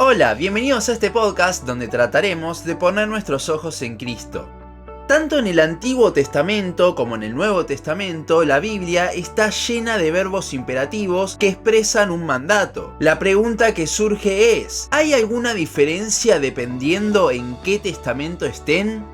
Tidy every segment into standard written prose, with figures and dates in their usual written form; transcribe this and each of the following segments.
Hola, bienvenidos a este podcast donde trataremos de poner nuestros ojos en Cristo. Tanto en el Antiguo Testamento como en el Nuevo Testamento, la Biblia está llena de verbos imperativos que expresan un mandato. La pregunta que surge es, ¿hay alguna diferencia dependiendo en qué testamento estén?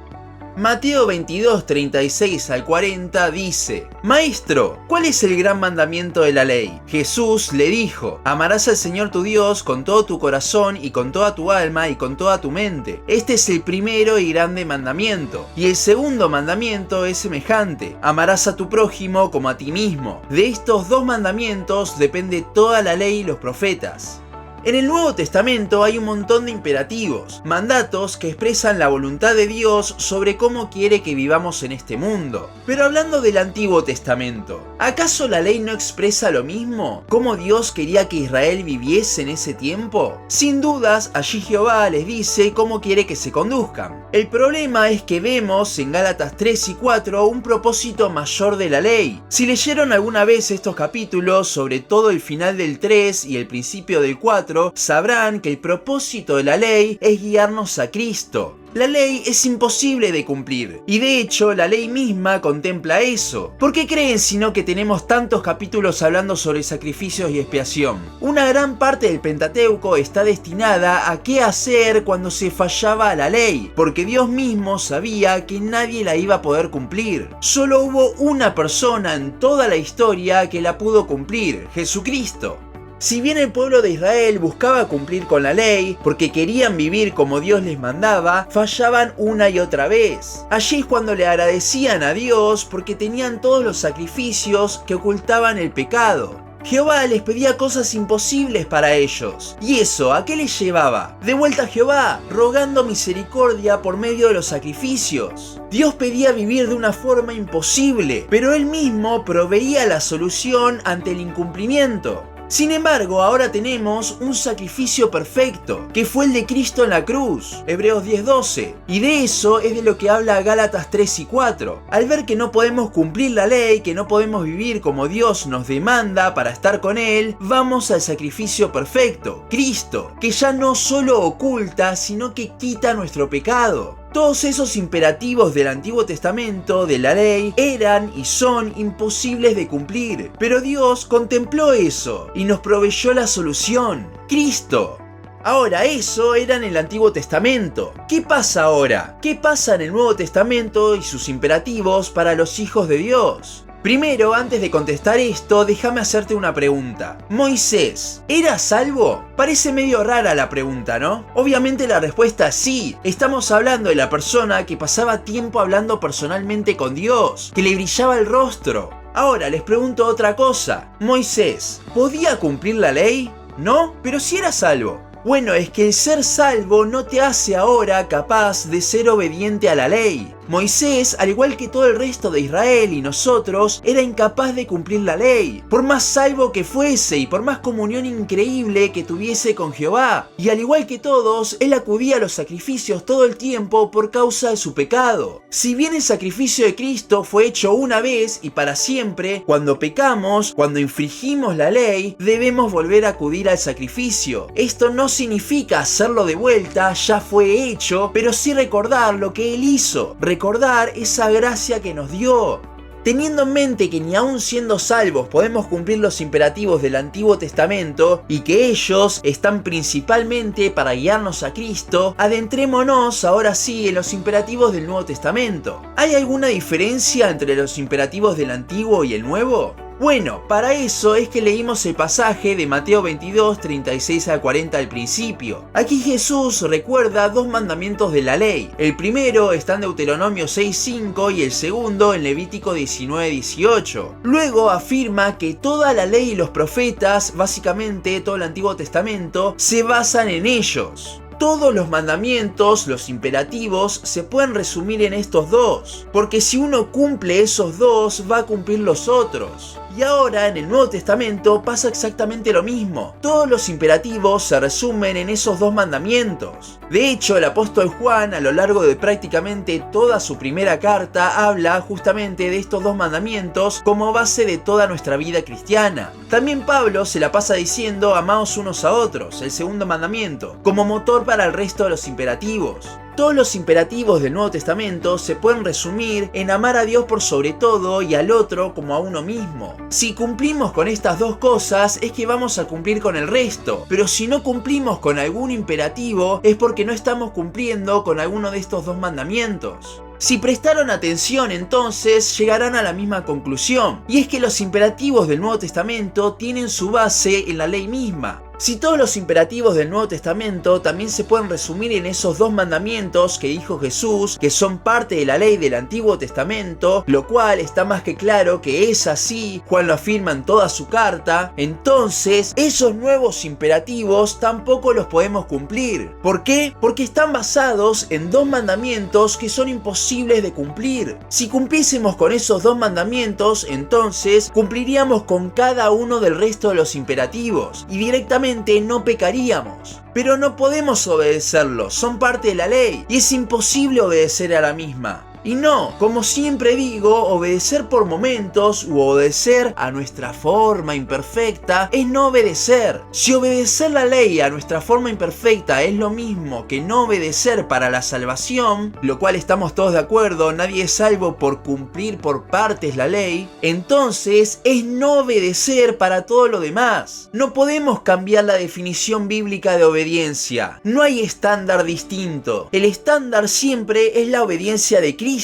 Mateo 22, 36 al 40 dice: Maestro, ¿cuál es el gran mandamiento de la ley? Jesús le dijo: amarás al Señor tu Dios con todo tu corazón y con toda tu alma y con toda tu mente. Este es el primero y grande mandamiento. Y el segundo mandamiento es semejante: amarás a tu prójimo como a ti mismo. De estos dos mandamientos depende toda la ley y los profetas. En el Nuevo Testamento hay un montón de imperativos, mandatos que expresan la voluntad de Dios sobre cómo quiere que vivamos en este mundo. Pero hablando del Antiguo Testamento, ¿acaso la ley no expresa lo mismo? ¿Cómo Dios quería que Israel viviese en ese tiempo? Sin dudas, allí Jehová les dice cómo quiere que se conduzcan. El problema es que vemos en Gálatas 3 y 4 un propósito mayor de la ley. Si leyeron alguna vez estos capítulos, sobre todo el final del 3 y el principio del 4, sabrán que el propósito de la ley es guiarnos a Cristo. La ley es imposible de cumplir, y de hecho la ley misma contempla eso. ¿Por qué creen sino que tenemos tantos capítulos hablando sobre sacrificios y expiación? Una gran parte del Pentateuco está destinada a qué hacer cuando se fallaba la ley, porque Dios mismo sabía que nadie la iba a poder cumplir. Solo hubo una persona en toda la historia que la pudo cumplir: Jesucristo. Si bien el pueblo de Israel buscaba cumplir con la ley porque querían vivir como Dios les mandaba, fallaban una y otra vez. Allí es cuando le agradecían a Dios porque tenían todos los sacrificios que ocultaban el pecado. Jehová les pedía cosas imposibles para ellos. ¿Y eso a qué les llevaba? De vuelta a Jehová, rogando misericordia por medio de los sacrificios. Dios pedía vivir de una forma imposible, pero Él mismo proveía la solución ante el incumplimiento. Sin embargo, ahora tenemos un sacrificio perfecto, que fue el de Cristo en la cruz, Hebreos 10:12, y de eso es de lo que habla Gálatas 3 y 4. Al ver que no podemos cumplir la ley, que no podemos vivir como Dios nos demanda para estar con Él, vamos al sacrificio perfecto, Cristo, que ya no solo oculta, sino que quita nuestro pecado. Todos esos imperativos del Antiguo Testamento, de la ley, eran y son imposibles de cumplir. Pero Dios contempló eso y nos proveyó la solución: Cristo. Ahora, eso era en el Antiguo Testamento. ¿Qué pasa ahora? ¿Qué pasa en el Nuevo Testamento y sus imperativos para los hijos de Dios? Primero, antes de contestar esto, déjame hacerte una pregunta. ¿Moisés era salvo? Parece medio rara la pregunta, ¿no? Obviamente la respuesta es sí. Estamos hablando de la persona que pasaba tiempo hablando personalmente con Dios, que le brillaba el rostro. Ahora les pregunto otra cosa. ¿Moisés podía cumplir la ley? ¿No? Pero sí era salvo. Bueno, es que el ser salvo no te hace ahora capaz de ser obediente a la ley. Moisés, al igual que todo el resto de Israel y nosotros, era incapaz de cumplir la ley, por más salvo que fuese y por más comunión increíble que tuviese con Jehová. Y al igual que todos, él acudía a los sacrificios todo el tiempo por causa de su pecado. Si bien el sacrificio de Cristo fue hecho una vez y para siempre, cuando pecamos, cuando infringimos la ley, debemos volver a acudir al sacrificio. Esto no significa hacerlo de vuelta, ya fue hecho, pero sí recordar lo que él hizo. Recordar esa gracia que nos dio. Teniendo en mente que ni aun siendo salvos podemos cumplir los imperativos del Antiguo Testamento y que ellos están principalmente para guiarnos a Cristo, adentrémonos ahora sí en los imperativos del Nuevo Testamento. ¿Hay alguna diferencia entre los imperativos del Antiguo y el Nuevo? Bueno, para eso es que leímos el pasaje de Mateo 22, 36 al 40 al principio. Aquí Jesús recuerda dos mandamientos de la ley. El primero está en Deuteronomio 6, 5 y el segundo en Levítico 19, 18. Luego afirma que toda la ley y los profetas, básicamente todo el Antiguo Testamento, se basan en ellos. Todos los mandamientos, los imperativos, se pueden resumir en estos dos, porque si uno cumple esos dos, va a cumplir los otros. Y ahora en el Nuevo Testamento pasa exactamente lo mismo. Todos los imperativos se resumen en esos dos mandamientos. De hecho, el apóstol Juan a lo largo de prácticamente toda su primera carta habla justamente de estos dos mandamientos como base de toda nuestra vida cristiana. También Pablo se la pasa diciendo amaos unos a otros, el segundo mandamiento, como motor para el resto de los imperativos. Todos los imperativos del Nuevo Testamento se pueden resumir en amar a Dios por sobre todo y al otro como a uno mismo. Si cumplimos con estas dos cosas es que vamos a cumplir con el resto, pero si no cumplimos con algún imperativo es porque no estamos cumpliendo con alguno de estos dos mandamientos. Si prestaron atención, entonces llegarán a la misma conclusión, y es que los imperativos del Nuevo Testamento tienen su base en la ley misma. Si todos los imperativos del Nuevo Testamento también se pueden resumir en esos dos mandamientos que dijo Jesús, que son parte de la ley del Antiguo Testamento, lo cual está más que claro que es así, Juan lo afirma en toda su carta, entonces esos nuevos imperativos tampoco los podemos cumplir. ¿Por qué? Porque están basados en dos mandamientos que son imposibles de cumplir. Si cumpliésemos con esos dos mandamientos, entonces cumpliríamos con cada uno del resto de los imperativos y directamente no pecaríamos. Pero no podemos obedecerlos, son parte de la ley y es imposible obedecer a la misma. Y no, como siempre digo, obedecer por momentos u obedecer a nuestra forma imperfecta es no obedecer. Si obedecer la ley a nuestra forma imperfecta es lo mismo que no obedecer para la salvación, lo cual estamos todos de acuerdo, nadie es salvo por cumplir por partes la ley, entonces es no obedecer para todo lo demás. No podemos cambiar la definición bíblica de obediencia, no hay estándar distinto. El estándar siempre es la obediencia de Cristo.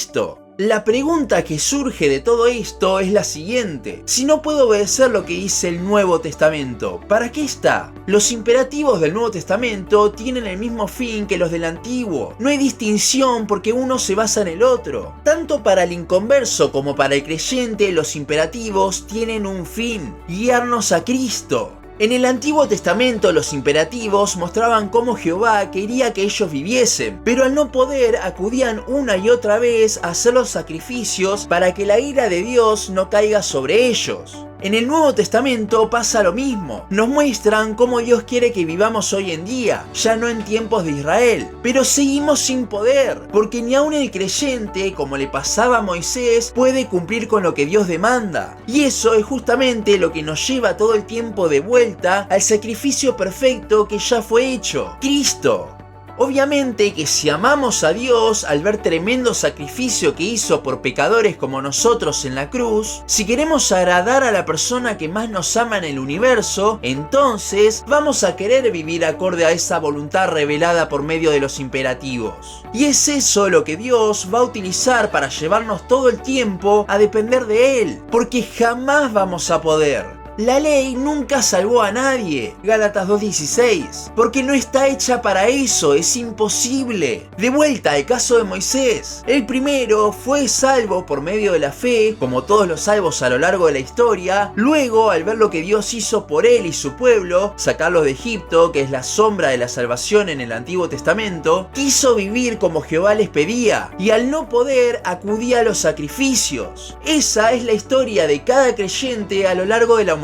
La pregunta que surge de todo esto es la siguiente: si no puedo obedecer lo que dice el Nuevo Testamento, ¿para qué está? Los imperativos del Nuevo Testamento tienen el mismo fin que los del Antiguo. No hay distinción porque uno se basa en el otro. Tanto para el inconverso como para el creyente, los imperativos tienen un fin: guiarnos a Cristo. En el Antiguo Testamento los imperativos mostraban cómo Jehová quería que ellos viviesen, pero al no poder acudían una y otra vez a hacer los sacrificios para que la ira de Dios no caiga sobre ellos. En el Nuevo Testamento pasa lo mismo, nos muestran cómo Dios quiere que vivamos hoy en día, ya no en tiempos de Israel, pero seguimos sin poder, porque ni aun el creyente, como le pasaba a Moisés, puede cumplir con lo que Dios demanda. Y eso es justamente lo que nos lleva todo el tiempo de vuelta al sacrificio perfecto que ya fue hecho, Cristo. Obviamente que si amamos a Dios al ver tremendo sacrificio que hizo por pecadores como nosotros en la cruz, si queremos agradar a la persona que más nos ama en el universo, entonces vamos a querer vivir acorde a esa voluntad revelada por medio de los imperativos. Y es eso lo que Dios va a utilizar para llevarnos todo el tiempo a depender de Él, porque jamás vamos a poder. La ley nunca salvó a nadie, Gálatas 2:16, porque no está hecha para eso, es imposible. De vuelta al caso de Moisés, el primero fue salvo por medio de la fe, como todos los salvos a lo largo de la historia. Luego, al ver lo que Dios hizo por él y su pueblo, sacarlos de Egipto, que es la sombra de la salvación en el Antiguo Testamento, quiso vivir como Jehová les pedía, y al no poder acudía a los sacrificios. Esa es la historia de cada creyente a lo largo de la humanidad.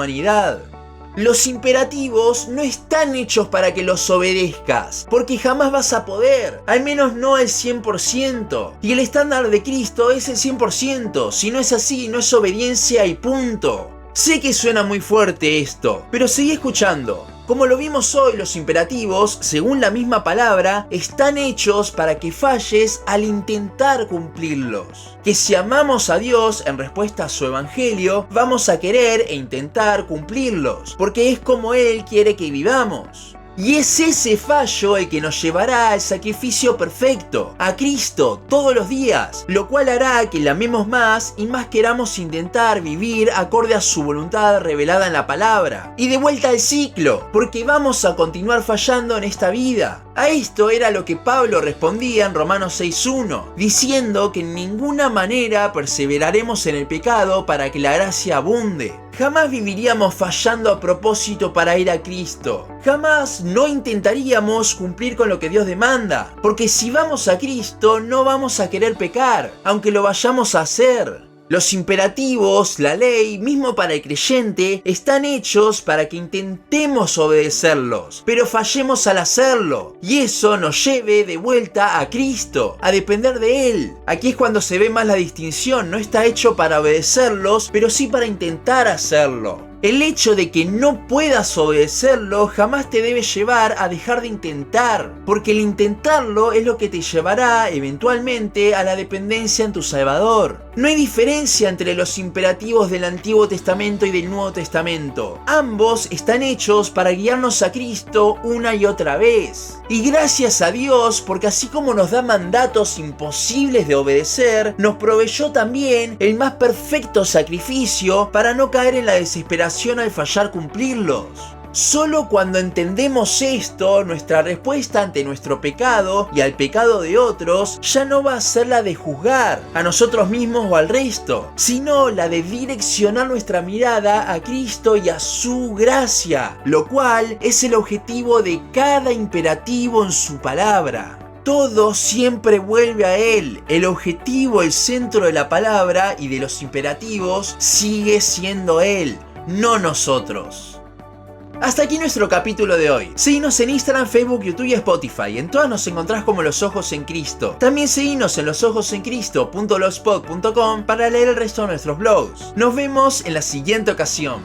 Los imperativos no están hechos para que los obedezcas, porque jamás vas a poder, al menos no al 100%. Y el estándar de Cristo es el 100%, si no es así, no es obediencia y punto. Sé que suena muy fuerte esto, pero seguí escuchando. Como lo vimos hoy, los imperativos, según la misma palabra, están hechos para que falles al intentar cumplirlos. Que si amamos a Dios en respuesta a su evangelio, vamos a querer e intentar cumplirlos, porque es como Él quiere que vivamos. Y es ese fallo el que nos llevará al sacrificio perfecto, a Cristo, todos los días, lo cual hará que le amemos más y más queramos intentar vivir acorde a su voluntad revelada en la palabra. Y de vuelta al ciclo, porque vamos a continuar fallando en esta vida. A esto era lo que Pablo respondía en Romanos 6:1, diciendo que en ninguna manera perseveraremos en el pecado para que la gracia abunde. Jamás viviríamos fallando a propósito para ir a Cristo. Jamás no intentaríamos cumplir con lo que Dios demanda, porque si vamos a Cristo no vamos a querer pecar, aunque lo vayamos a hacer. Los imperativos, la ley, mismo para el creyente, están hechos para que intentemos obedecerlos, pero fallemos al hacerlo, y eso nos lleve de vuelta a Cristo, a depender de Él. Aquí es cuando se ve más la distinción, no está hecho para obedecerlos, pero sí para intentar hacerlo. El hecho de que no puedas obedecerlo jamás te debe llevar a dejar de intentar, porque el intentarlo es lo que te llevará eventualmente a la dependencia en tu Salvador. No hay diferencia entre los imperativos del Antiguo Testamento y del Nuevo Testamento. Ambos están hechos para guiarnos a Cristo una y otra vez. Y gracias a Dios, porque así como nos da mandatos imposibles de obedecer, nos proveyó también el más perfecto sacrificio para no caer en la desesperación al fallar cumplirlos. Solo cuando entendemos esto, nuestra respuesta ante nuestro pecado y al pecado de otros ya no va a ser la de juzgar a nosotros mismos o al resto, sino la de direccionar nuestra mirada a Cristo y a su gracia, lo cual es el objetivo de cada imperativo en su palabra. Todo siempre vuelve a Él. El objetivo, el centro de la palabra y de los imperativos sigue siendo Él, no nosotros. Hasta aquí nuestro capítulo de hoy. Seguinos en Instagram, Facebook, YouTube y Spotify. En todas nos encontrás como Los Ojos en Cristo. También seguinos en losojosencristo.blogspot.com para leer el resto de nuestros blogs. Nos vemos en la siguiente ocasión.